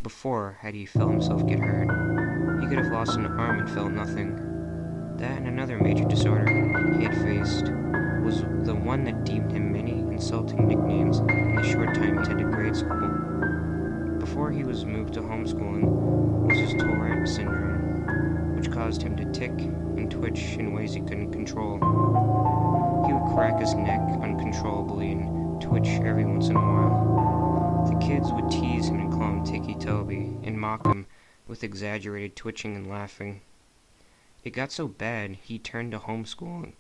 before had he felt himself get hurt. He could have lost an arm and felt nothing. That and another major disorder he had faced was the one that deemed him many insulting nicknames in the short time he attended grade school. Before he was moved to homeschooling was his Tourette syndrome, which caused him to tick and twitch in ways he couldn't control. He would crack his neck uncontrollably and twitch every once in a while. The kids would tease him and call him Toby and mock him with exaggerated twitching and laughing. It got so bad he turned to homeschooling.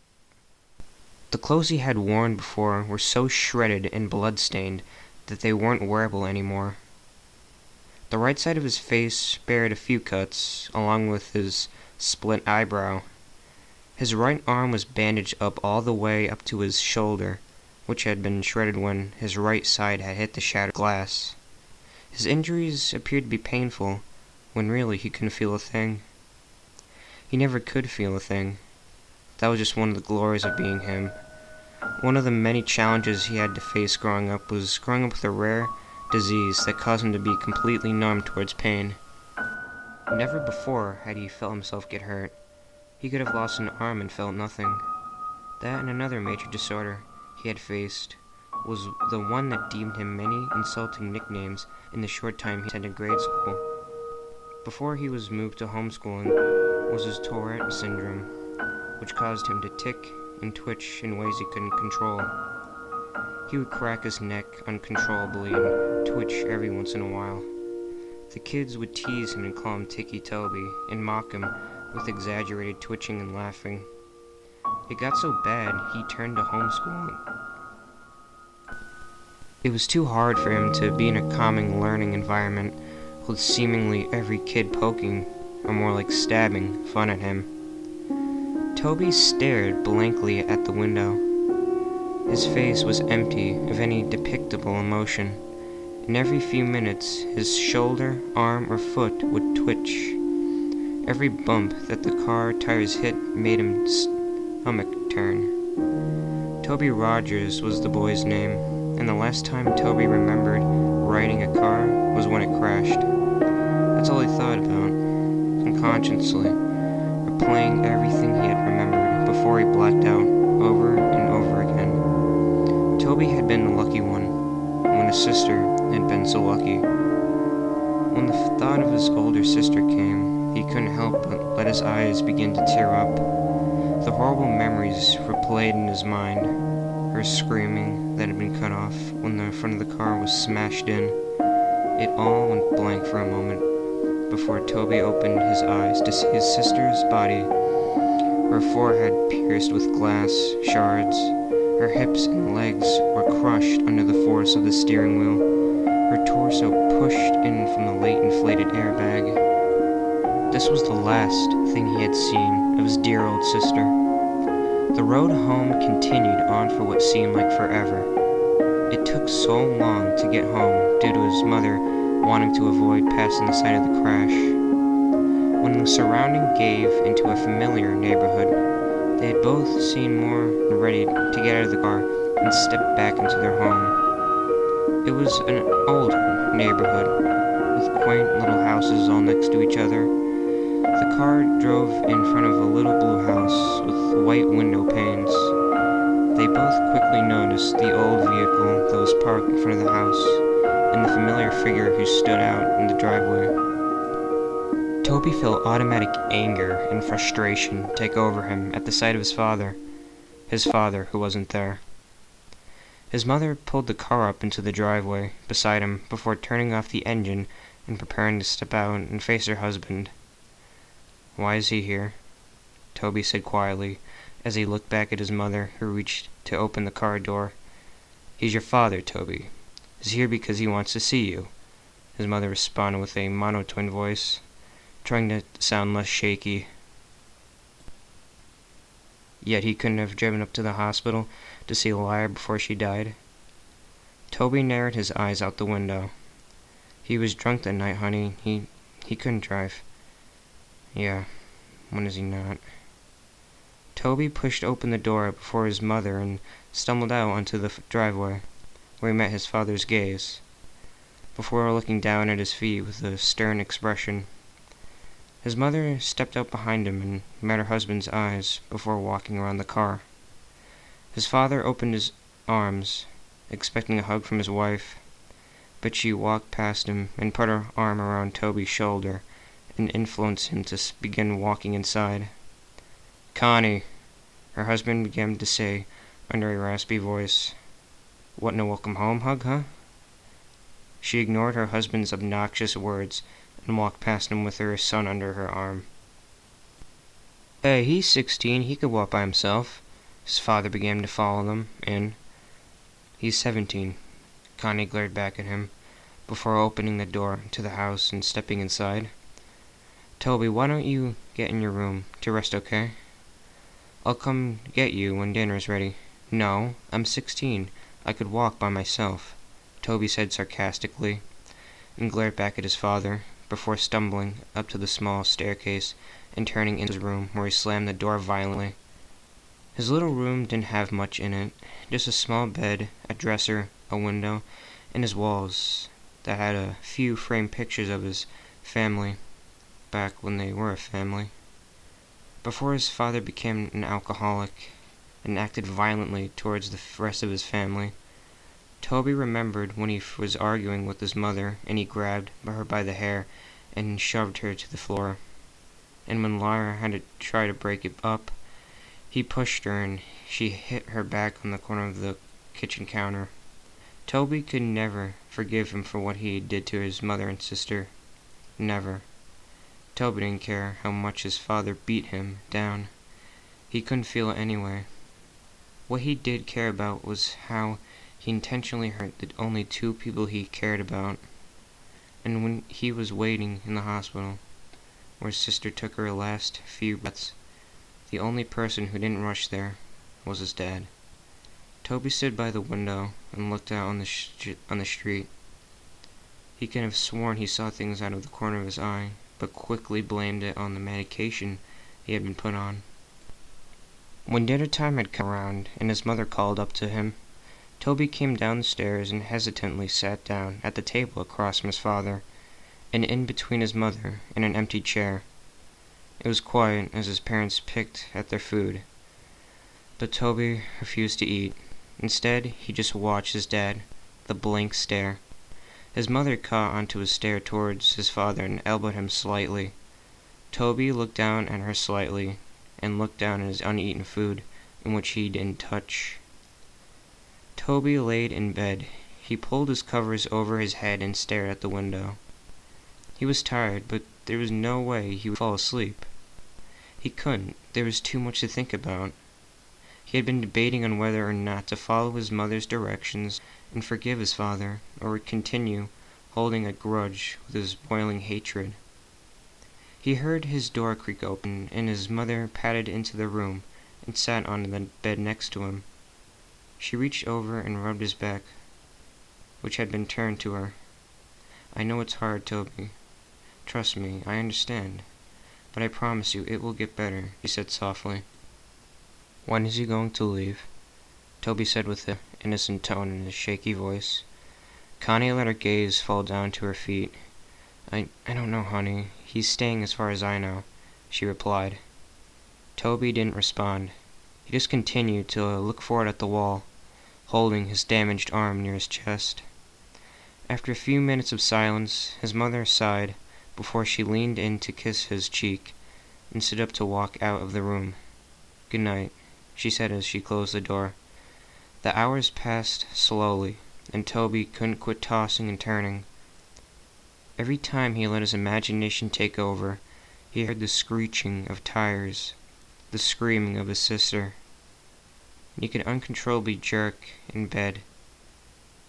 The clothes he had worn before were so shredded and blood-stained that they weren't wearable anymore. The right side of his face bared a few cuts, along with his split eyebrow. His right arm was bandaged up all the way up to his shoulder, which had been shredded when his right side had hit the shattered glass. His injuries appeared to be painful, when really he couldn't feel a thing. He never could feel a thing. That was just one of the glories of being him. One of the many challenges he had to face growing up was growing up with a rare disease that caused him to be completely numb towards pain. Never before had he felt himself get hurt. He could have lost an arm and felt nothing. That and another major disorder he had faced was the one that deemed him many insulting nicknames in the short time he attended grade school. Before he was moved to homeschooling was his Tourette syndrome, which caused him to tick and twitch in ways he couldn't control. He would crack his neck uncontrollably and twitch every once in a while. The kids would tease him and call him Toby and mock him with exaggerated twitching and laughing. It got so bad he turned to homeschooling. It was too hard for him to be in a calming learning environment with seemingly every kid poking, or more like stabbing, fun at him. Toby stared blankly at the window. His face was empty of any depictable emotion, and every few minutes his shoulder, arm, or foot would twitch. Every bump that the car tires hit made his stomach turn. Toby Rogers was the boy's name, and the last time Toby remembered riding a car was when it crashed. That's all he thought about, unconsciously, replaying everything he had remembered before he blacked out over and over again. Toby had been the lucky one, when his sister had been so lucky. When the thought of his older sister came, he couldn't help but let his eyes begin to tear up. The horrible memories replayed in his mind, her screaming that had been cut off when the front of the car was smashed in. It all went blank for a moment before Toby opened his eyes to see his sister's body, her forehead pierced with glass shards. Her hips and legs were crushed under the force of the steering wheel, her torso pushed in from the late inflated airbag. This was the last thing he had seen of his dear old sister. The road home continued on for what seemed like forever. It took so long to get home due to his mother wanting to avoid passing the site of the crash. When the surrounding gave into a familiar neighborhood, they had both seemed more ready to get out of the car and step back into their home. It was an old neighborhood, with quaint little houses all next to each other. The car drove in front of a little blue house with white window panes. They both quickly noticed the old vehicle that was parked in front of the house, and the familiar figure who stood out in the driveway. Toby felt automatic anger and frustration take over him at the sight of his father who wasn't there. His mother pulled the car up into the driveway beside him before turning off the engine and preparing to step out and face her husband. "Why is he here?" Toby said quietly as he looked back at his mother, who reached to open the car door. "He's your father, Toby. He's here because he wants to see you," his mother responded with a monotone voice, trying to sound less shaky. Yet he couldn't have driven up to the hospital to see Lyra before she died. Toby narrowed his eyes out the window. "He was drunk that night, honey. He couldn't drive." "Yeah, when is he not?" Toby pushed open the door before his mother and stumbled out onto the driveway, where he met his father's gaze. before looking down at his feet with a stern expression. His mother stepped out behind him and met her husband's eyes before walking around the car. His father opened his arms, expecting a hug from his wife, but she walked past him and put her arm around Toby's shoulder and influenced him to begin walking inside. "Connie," her husband began to say under a raspy voice. "What, no welcome home hug, huh?" She ignored her husband's obnoxious words and walked past him with her son under her arm. "Hey, he's 16. He could walk by himself." His father began to follow them in. "He's 17. Connie glared back at him before opening the door to the house and stepping inside. "Toby, why don't you get in your room to rest, okay? I'll come get you when dinner's ready." "No, I'm 16. I could walk by myself," Toby said sarcastically, and glared back at his father, before stumbling up to the small staircase and turning into his room, where he slammed the door violently. His little room didn't have much in it, just a small bed, a dresser, a window, and his walls that had a few framed pictures of his family, back when they were a family. Before his father became an alcoholic and acted violently towards the rest of his family, Toby remembered when he was arguing with his mother and he grabbed her by the hair and shoved her to the floor. And when Lara had to try to break it up, he pushed her and she hit her back on the corner of the kitchen counter. Toby could never forgive him for what he did to his mother and sister. Never. Toby didn't care how much his father beat him down. He couldn't feel it anyway. What he did care about was how he intentionally hurt the only two people he cared about. And when he was waiting in the hospital, where his sister took her last few breaths, the only person who didn't rush there was his dad. Toby stood by the window and looked out on the street. He could have sworn he saw things out of the corner of his eye, but quickly blamed it on the medication he had been put on. When dinner time had come around and his mother called up to him, Toby came down the stairs and hesitantly sat down at the table across from his father, and in between his mother and an empty chair. It was quiet as his parents picked at their food, but Toby refused to eat. Instead, he just watched his dad, the blank stare. His mother caught onto his stare towards his father and elbowed him slightly. Toby looked down at her slightly, and looked down at his uneaten food, in which he didn't touch. Toby laid in bed. He pulled his covers over his head and stared at the window. He was tired, but there was no way he would fall asleep. He couldn't. There was too much to think about. He had been debating on whether or not to follow his mother's directions and forgive his father, or continue holding a grudge with his boiling hatred. He heard his door creak open, and his mother padded into the room and sat on the bed next to him. She reached over and rubbed his back, which had been turned to her. "I know it's hard, Toby. Trust me, I understand. But I promise you it will get better," she said softly. "When is he going to leave?" Toby said with an innocent tone in his shaky voice. Connie let her gaze fall down to her feet. I don't know, honey. He's staying as far as I know," she replied. Toby didn't respond. He just continued to look forward at the wall, holding his damaged arm near his chest. After a few minutes of silence, his mother sighed before she leaned in to kiss his cheek and stood up to walk out of the room. "Good night," she said as she closed the door. The hours passed slowly, and Toby couldn't quit tossing and turning. Every time he let his imagination take over, he heard the screeching of tires, the screaming of his sister. He could uncontrollably jerk in bed.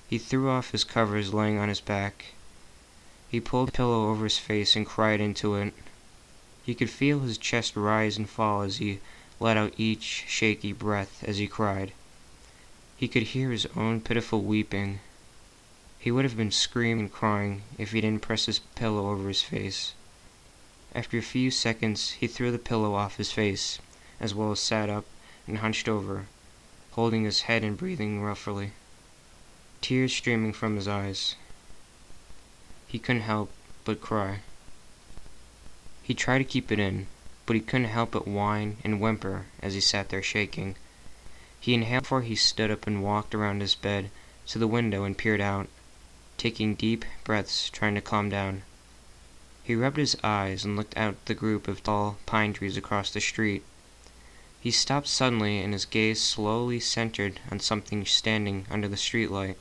He threw off his covers laying on his back. He pulled the pillow over his face and cried into it. He could feel his chest rise and fall as he let out each shaky breath as he cried. He could hear his own pitiful weeping. He would have been screaming and crying if he didn't press his pillow over his face. After a few seconds, he threw the pillow off his face, as well as sat up and hunched over, holding his head and breathing roughly, tears streaming from his eyes. He couldn't help but cry. He tried to keep it in, but he couldn't help but whine and whimper as he sat there shaking. He inhaled before he stood up and walked around his bed to the window and peered out, taking deep breaths, trying to calm down. He rubbed his eyes and looked out the group of tall pine trees across the street. He stopped suddenly, and his gaze slowly centered on something standing under the streetlight.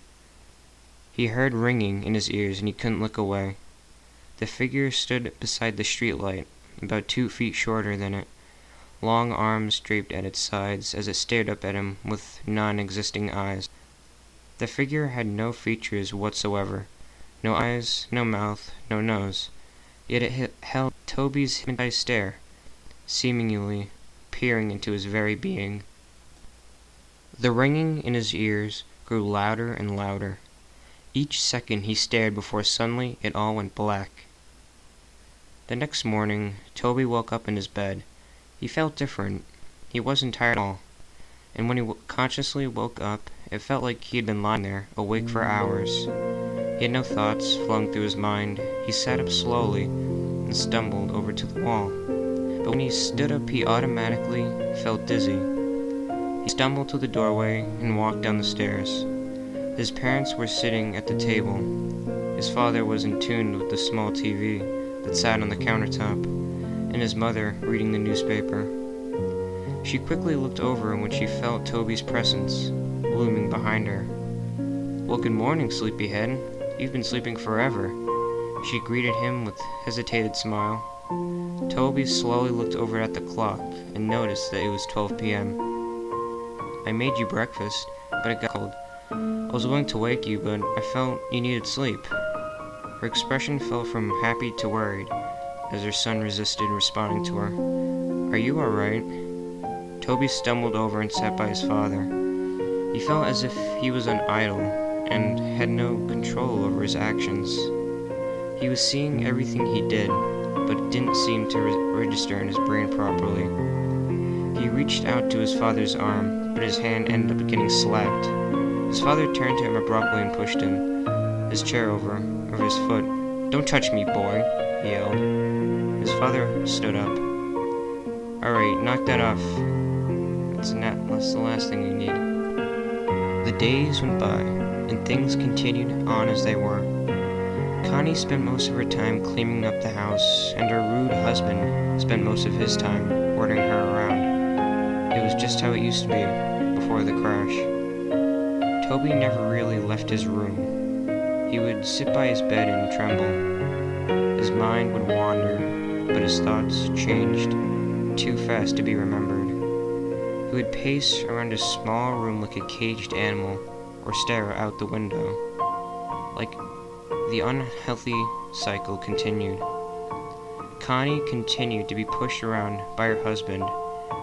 He heard ringing in his ears, and he couldn't look away. The figure stood beside the streetlight, about 2 feet shorter than it, long arms draped at its sides as it stared up at him with non-existing eyes. The figure had no features whatsoever, no eyes, no mouth, no nose, yet it held Toby's hypnotized stare, seemingly peering into his very being. The ringing in his ears grew louder and louder. Each second he stared before suddenly it all went black. The next morning, Toby woke up in his bed. He felt different. He wasn't tired at all, and when he consciously woke up, it felt like he had been lying there, awake for hours. He had no thoughts flowing through his mind. He sat up slowly and stumbled over to the wall. But when he stood up, he automatically felt dizzy. He stumbled to the doorway and walked down the stairs. His parents were sitting at the table. His father was in tune with the small TV that sat on the countertop, and his mother reading the newspaper. She quickly looked over when she felt Toby's presence looming behind her. "Well, good morning, sleepyhead. You've been sleeping forever," she greeted him with a hesitated smile. Toby slowly looked over at the clock and noticed that it was 12 p.m. "I made you breakfast, but it got cold. I was willing to wake you, but I felt you needed sleep." Her expression fell from happy to worried as her son resisted responding to her. "Are you all right?" Toby stumbled over and sat by his father. He felt as if he was an idol and had no control over his actions. He was seeing everything he did, but it didn't seem to register in his brain properly. He reached out to his father's arm, but his hand ended up getting slapped. His father turned to him abruptly and pushed his chair over his foot. "Don't touch me, boy," he yelled. His father stood up. "All right, knock that off. That's the last thing you need." The days went by, and things continued on as they were. Connie spent most of her time cleaning up the house, and her rude husband spent most of his time ordering her around. It was just how it used to be before the crash. Toby never really left his room. He would sit by his bed and tremble. His mind would wander, but his thoughts changed too fast to be remembered. He would pace around his small room like a caged animal, or stare out the window. Like the unhealthy cycle continued. Connie continued to be pushed around by her husband,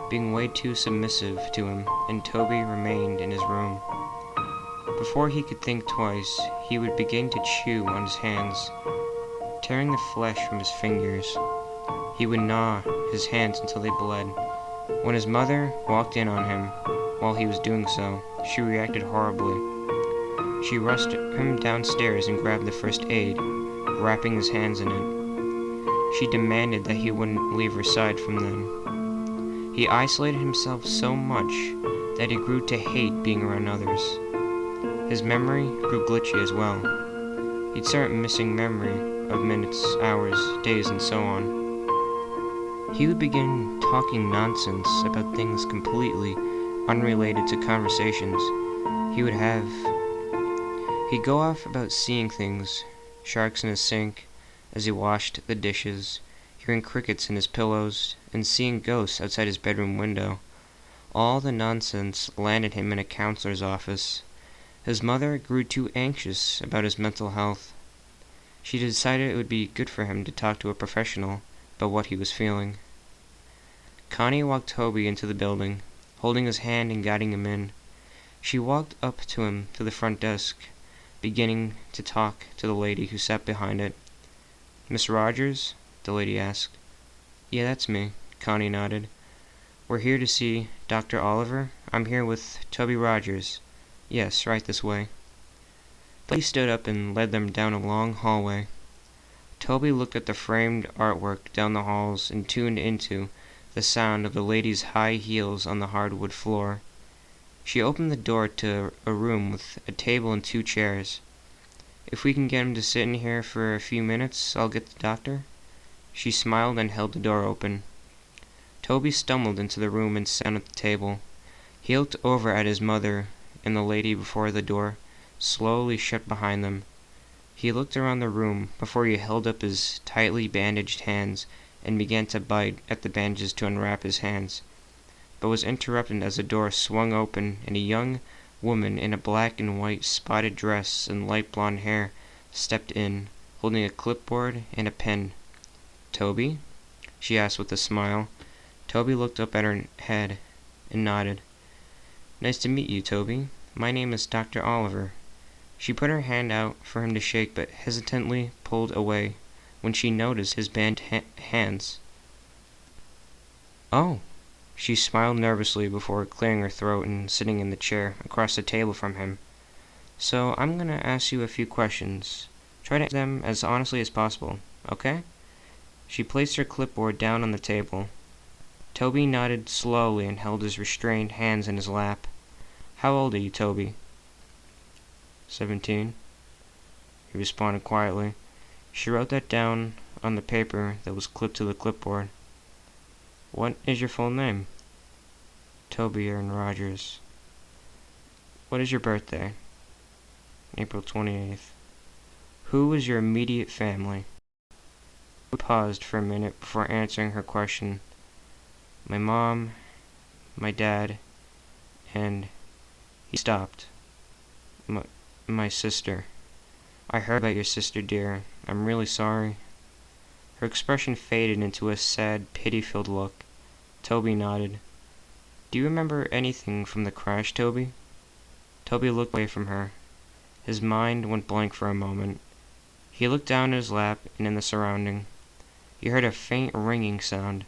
being way too submissive to him, and Toby remained in his room. Before he could think twice, he would begin to chew on his hands, tearing the flesh from his fingers. He would gnaw his hands until they bled. When his mother walked in on him while he was doing so, she reacted horribly. She rushed him downstairs and grabbed the first aid, wrapping his hands in it. She demanded that he wouldn't leave her side from then. He isolated himself so much that he grew to hate being around others. His memory grew glitchy as well. He'd start missing memory of minutes, hours, days, and so on. He would begin talking nonsense about things completely unrelated to conversations he would have. He'd go off about seeing things, sharks in his sink as he washed the dishes, hearing crickets in his pillows, and seeing ghosts outside his bedroom window. All the nonsense landed him in a counselor's office. His mother grew too anxious about his mental health. She decided it would be good for him to talk to a professional about what he was feeling. Connie walked Toby into the building, holding his hand and guiding him in. She walked up to him to the front desk, beginning to talk to the lady who sat behind it. "Miss Rogers?" the lady asked. "Yeah, that's me," Connie nodded. "We're here to see Dr. Oliver. I'm here with Toby Rogers." "Yes, right this way." The lady stood up and led them down a long hallway. Toby looked at the framed artwork down the halls and tuned into the sound of the lady's high heels on the hardwood floor. She opened the door to a room with a table and 2 chairs. "If we can get him to sit in here for a few minutes, I'll get the doctor." She smiled and held the door open. Toby stumbled into the room and sat down at the table. He looked over at his mother and the lady before the door slowly shut behind them. He looked around the room before he held up his tightly bandaged hands and began to bite at the bandages to unwrap his hands, but was interrupted as the door swung open and a young woman in a black and white spotted dress and light blonde hair stepped in, holding a clipboard and a pen. "Toby?" she asked with a smile. Toby looked up at her head and nodded. "Nice to meet you, Toby. My name is Dr. Oliver." She put her hand out for him to shake, but hesitantly pulled away when she noticed his bandaged hands. "Oh." She smiled nervously before clearing her throat and sitting in the chair across the table from him. "So I'm going to ask you a few questions. Try to answer them as honestly as possible, okay?" She placed her clipboard down on the table. Toby nodded slowly and held his restrained hands in his lap. "How old are you, Toby?" 17, he responded quietly. She wrote that down on the paper that was clipped to the clipboard. "What is your full name?" "Toby Aaron Rogers." "What is your birthday?" "April 28th. "Who is your immediate family?" He paused for a minute before answering her question. "My mom, my dad, and..." He stopped. My sister." "I heard about your sister, dear. I'm really sorry." Her expression faded into a sad, pity-filled look. Toby nodded. "Do you remember anything from the crash, Toby?" Toby looked away from her. His mind went blank for a moment. He looked down at his lap and in the surrounding. He heard a faint ringing sound.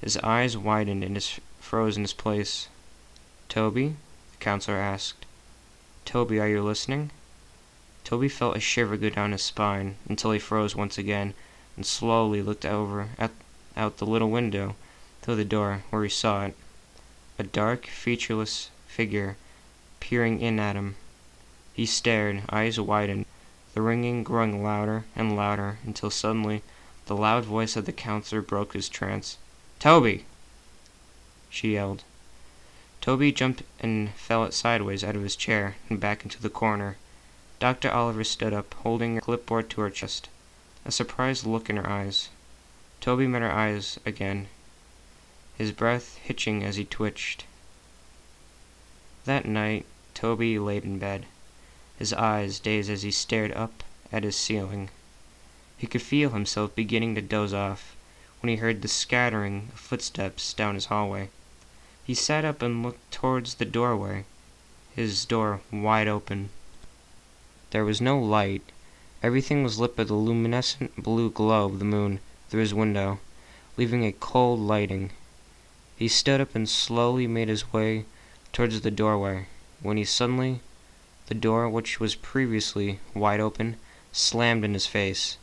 His eyes widened and froze in his place. "Toby?" the counselor asked. "Toby, are you listening?" Toby felt a shiver go down his spine until he froze once again and slowly looked out the little window through the door where he saw it. A dark, featureless figure peering in at him. He stared, eyes widened, the ringing growing louder and louder until suddenly the loud voice of the counselor broke his trance. "Toby!" she yelled. Toby jumped and fell sideways out of his chair and back into the corner. Dr. Oliver stood up, holding her clipboard to her chest, a surprised look in her eyes. Toby met her eyes again, his breath hitching as he twitched. That night, Toby laid in bed, his eyes dazed as he stared up at his ceiling. He could feel himself beginning to doze off when he heard the scattering of footsteps down his hallway. He sat up and looked towards the doorway, his door wide open. There was no light. Everything was lit by the luminescent blue glow of the moon through his window, leaving a cold lighting. He stood up and slowly made his way towards the doorway, when the door, which was previously wide open, slammed in his face.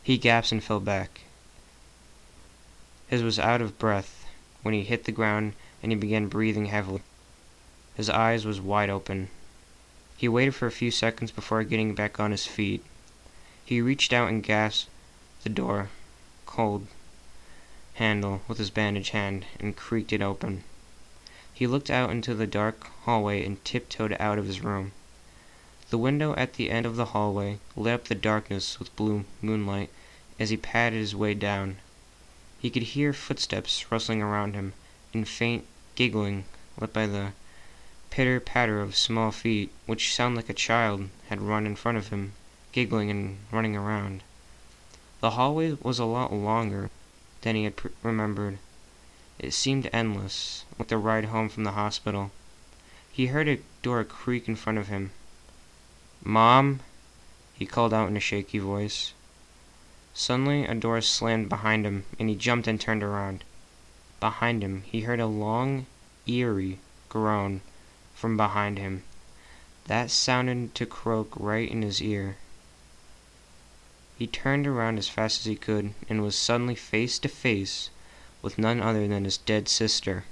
He gasped and fell back. He was out of breath when he hit the ground and he began breathing heavily. His eyes was wide open. He waited for a few seconds before getting back on his feet. He reached out and grasped the door, cold handle with his bandaged hand, and creaked it open. He looked out into the dark hallway and tiptoed out of his room. The window at the end of the hallway lit up the darkness with blue moonlight as he padded his way down. He could hear footsteps rustling around him, and faint giggling lit by the pitter-patter of small feet, which sounded like a child had run in front of him, giggling and running around. The hallway was a lot longer than he had remembered. It seemed endless, like the ride home from the hospital. He heard a door creak in front of him. "Mom?" he called out in a shaky voice. Suddenly, a door slammed behind him, and he jumped and turned around. Behind him, he heard a long, eerie groan from behind him. That sounded to croak right in his ear. He turned around as fast as he could and was suddenly face to face with none other than his dead sister.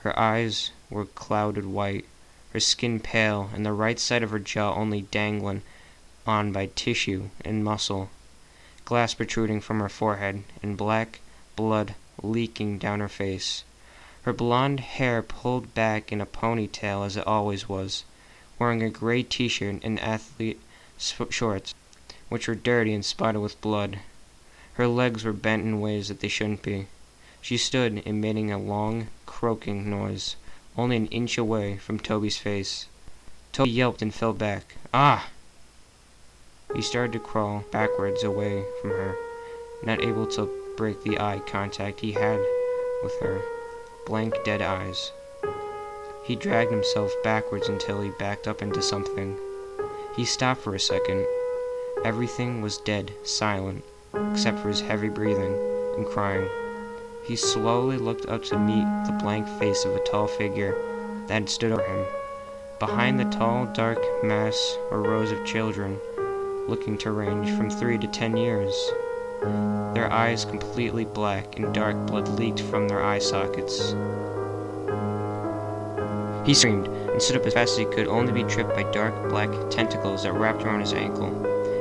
Her eyes were clouded white, her skin pale, and the right side of her jaw only dangling on by tissue and muscle, glass protruding from her forehead, and black blood leaking down her face. Her blonde hair pulled back in a ponytail as it always was, wearing a gray t-shirt and athlete shorts, which were dirty and spotted with blood. Her legs were bent in ways that they shouldn't be. She stood emitting a long, croaking noise, only an inch away from Toby's face. Toby yelped and fell back. Ah! He started to crawl backwards away from her, not able to break the eye contact he had with her. Blank, dead eyes. He dragged himself backwards until he backed up into something. He stopped for a second. Everything was dead, silent, except for his heavy breathing and crying. He slowly looked up to meet the blank face of a tall figure that had stood over him. Behind the tall, dark mass were rows of children, looking to range from 3 to 10 years. Their eyes completely black, and dark blood leaked from their eye sockets. He screamed and stood up as fast as he could, only to be tripped by dark black tentacles that wrapped around his ankle.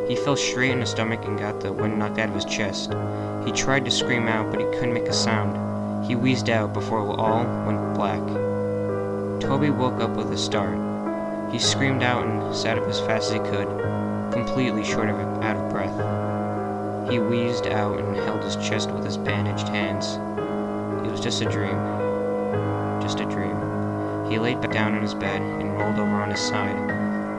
He fell straight in his stomach and got the wind knocked out of his chest. He tried to scream out, but he couldn't make a sound. He wheezed out before it all went black. Toby woke up with a start. He screamed out and sat up as fast as he could, completely out of breath. He wheezed out and held his chest with his bandaged hands. It was just a dream. Just a dream. He laid back down on his bed and rolled over on his side.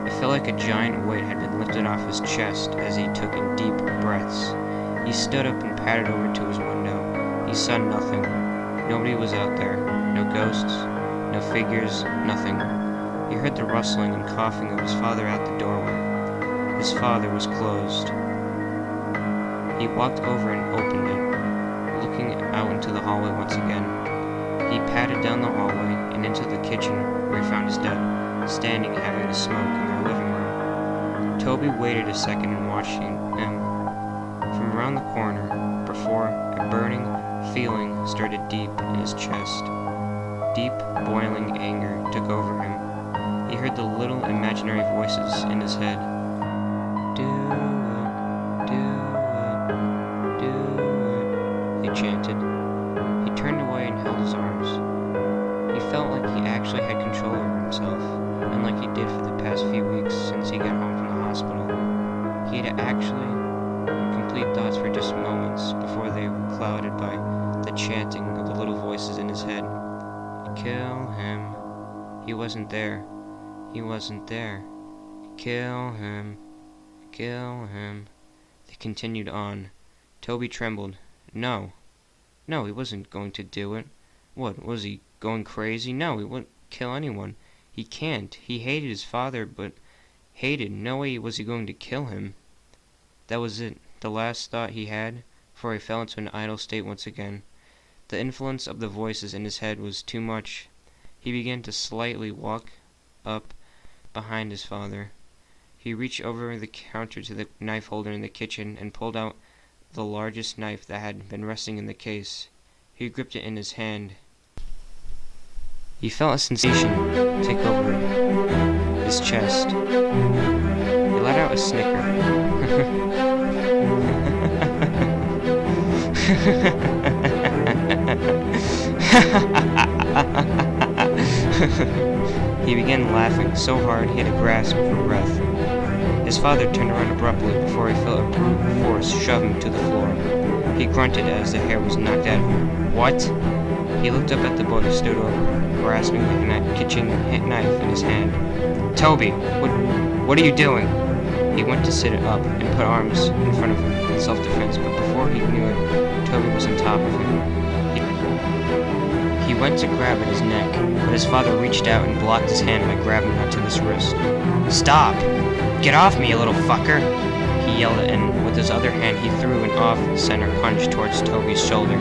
It felt like a giant weight had been lifted off his chest as he took in deep breaths. He stood up and padded over to his window. He saw nothing. Nobody was out there. No ghosts, no figures, nothing. He heard the rustling and coughing of his father out the doorway. His father was closed. He walked over and opened it, looking out into the hallway once again. He padded down the hallway and into the kitchen, where he found his dad, standing having a smoke in their living room. Toby waited a second and watched him. From around the corner, before a burning feeling started deep in his chest. Deep, boiling anger took over him. He heard the little imaginary voices in his head. Do it, do it, do it, they chanted. He turned away and held his arms. He felt like he actually had control over himself, unlike he did for the past few weeks since he got home from the hospital. He had actually complete thoughts for just moments before they were clouded by the chanting of the little voices in his head. Kill him. He wasn't there. He wasn't there. Kill him. Kill him. They continued on. Toby trembled. No. No, he wasn't going to do it. What, was he going crazy? No, he wouldn't kill anyone. He can't. He hated his father, but hated. No way was he going to kill him. That was it. The last thought he had, before he fell into an idle state once again. The influence of the voices in his head was too much. He began to slightly walk up behind his father. He reached over the counter to the knife holder in the kitchen and pulled out the largest knife that had been resting in the case. He gripped it in his hand. He felt a sensation take over his chest. He let out a snicker. He began laughing so hard he had to grasp for breath. His father turned around abruptly before he felt a brute force shove him to the floor. He grunted as the hair was knocked out of him. What? He looked up at the boy who stood over, grasping the kitchen knife in his hand. Toby, what are you doing? He went to sit up and put arms in front of him in self-defense, but before he knew it, Toby was on top of him. He went to grab at his neck, but his father reached out and blocked his hand by grabbing onto his wrist. Stop! Get off me, you little fucker! He yelled, and with his other hand he threw an off-center punch towards Toby's shoulder.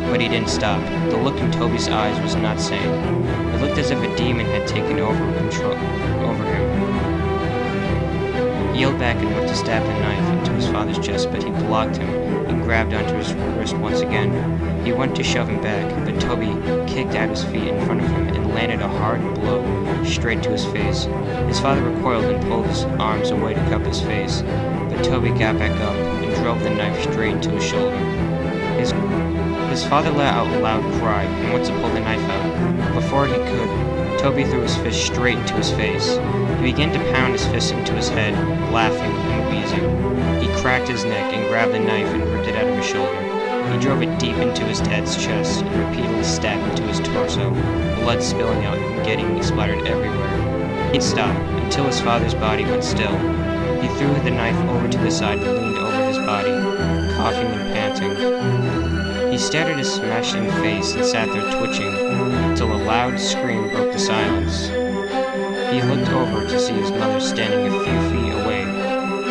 But he didn't stop. The look in Toby's eyes was not sane. It looked as if a demon had taken over him. yelled back and went to stab the knife into his father's chest, but he blocked him and grabbed onto his wrist once again. He went to shove him back, but Toby kicked out his feet in front of him and landed a hard blow straight to his face. His father recoiled and pulled his arms away to cup his face, but Toby got back up and drove the knife straight into his shoulder. His father let out a loud cry and went to pull the knife out. Before he could, Toby threw his fist straight into his face. He began to pound his fist into his head, laughing and wheezing. He cracked his neck and grabbed the knife and ripped it out of his shoulder. He drove it deep into his dad's chest and repeatedly stabbed into his torso, blood spilling out and getting splattered everywhere. He'd stop until his father's body went still. He threw the knife over to the side and leaned over his body, coughing and panting. He stared at his smashed-in face and sat there twitching until a loud scream broke the silence. He looked over to see his mother standing a few feet away,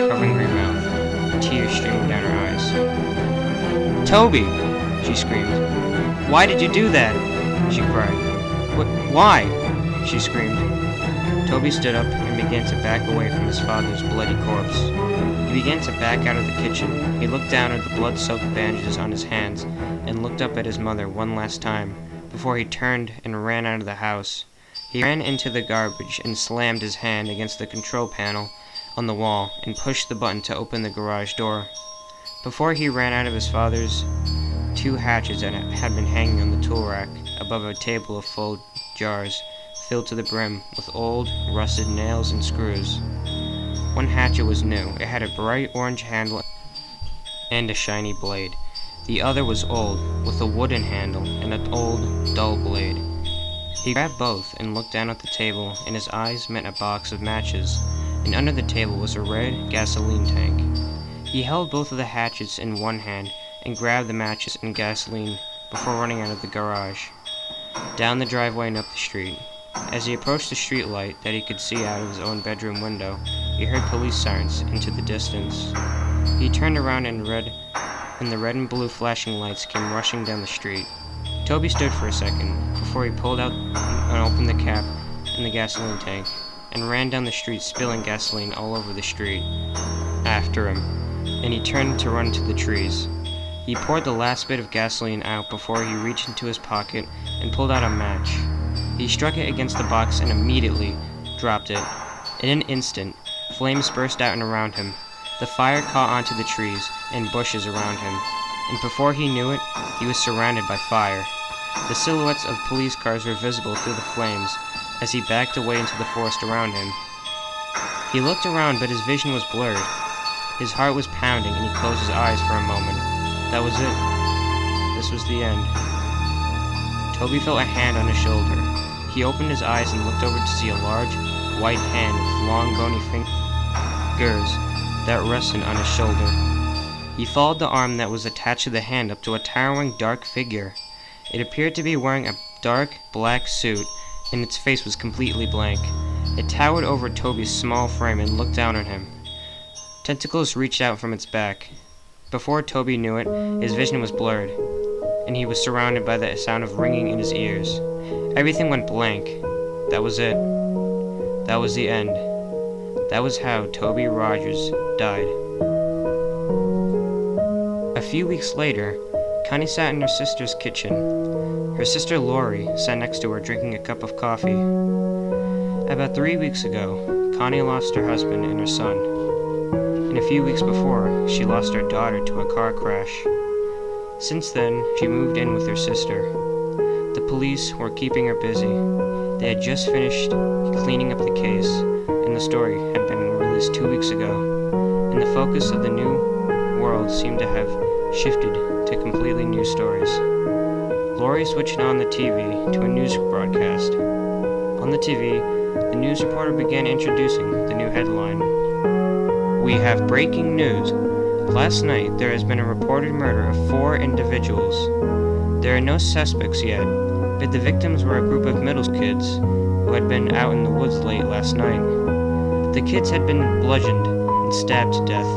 covering her mouth, tears streaming down her eyes. "Toby!" she screamed. "Why did you do that?" she cried. "Why?" she screamed. Toby stood up and began to back away from his father's bloody corpse. He began to back out of the kitchen. He looked down at the blood-soaked bandages on his hands and looked up at his mother one last time before he turned and ran out of the house. He ran into the garbage and slammed his hand against the control panel on the wall and pushed the button to open the garage door. Before he ran out of his father's, 2 hatchets that had been hanging on the tool rack above a table of full jars filled to the brim with old, rusted nails and screws. One hatchet was new. It had a bright orange handle and a shiny blade. The other was old, with a wooden handle and an old, dull blade. He grabbed both and looked down at the table, and his eyes met a box of matches, and under the table was a red gasoline tank. He held both of the hatchets in one hand and grabbed the matches and gasoline before running out of the garage, down the driveway and up the street. As he approached the street light that he could see out of his own bedroom window, he heard police sirens into the distance. He turned around and the red and blue flashing lights came rushing down the street. Toby stood for a second before he pulled out and opened the cap in the gasoline tank and ran down the street, spilling gasoline all over the street after him, and he turned to run to the trees. He poured the last bit of gasoline out before he reached into his pocket and pulled out a match. He struck it against the box and immediately dropped it. In an instant, flames burst out and around him. The fire caught onto the trees and bushes around him, and before he knew it, he was surrounded by fire. The silhouettes of police cars were visible through the flames as he backed away into the forest around him. He looked around, but his vision was blurred. His heart was pounding, and he closed his eyes for a moment. That was it. This was the end. Toby felt a hand on his shoulder. He opened his eyes and looked over to see a large, white hand with long, bony fingers that rested on his shoulder. He followed the arm that was attached to the hand up to a towering, dark figure. It appeared to be wearing a dark, black suit, and its face was completely blank. It towered over Toby's small frame and looked down on him. Tentacles reached out from its back. Before Toby knew it, his vision was blurred, and he was surrounded by the sound of ringing in his ears. Everything went blank. That was it. That was the end. That was how Toby Rogers died. A few weeks later, Connie sat in her sister's kitchen. Her sister Lori sat next to her drinking a cup of coffee. About 3 weeks ago, Connie lost her husband and her son. And a few weeks before, she lost her daughter to a car crash. Since then, she moved in with her sister. The police were keeping her busy. They had just finished cleaning up the case, and the story had been released 2 weeks ago, and the focus of the new world seemed to have shifted to completely new stories. Lori switched on the TV to a news broadcast. On the TV, the news reporter began introducing the new headline. "We have breaking news. Last night, there has been a reported murder of 4 individuals. There are no suspects yet, but the victims were a group of middle kids who had been out in the woods late last night. The kids had been bludgeoned and stabbed to death.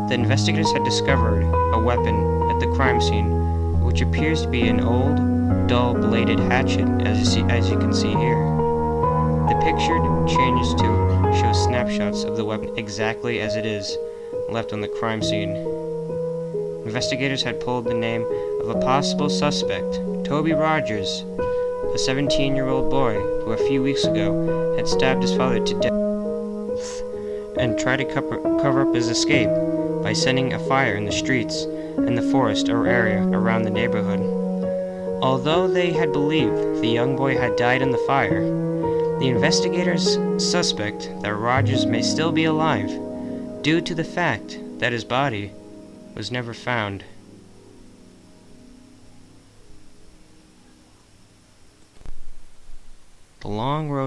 The investigators had discovered a weapon at the crime scene, which appears to be an old, dull-bladed hatchet, as you can see here. The picture changes to shows snapshots of the weapon exactly as it is, left on the crime scene. Investigators had pulled the name of a possible suspect, Toby Rogers, a 17-year-old boy who a few weeks ago had stabbed his father to death and tried to cover up his escape by setting a fire in the streets and the forest or area around the neighborhood. Although they had believed the young boy had died in the fire, the investigators suspect that Rogers may still be alive due to the fact that his body was never found. The long road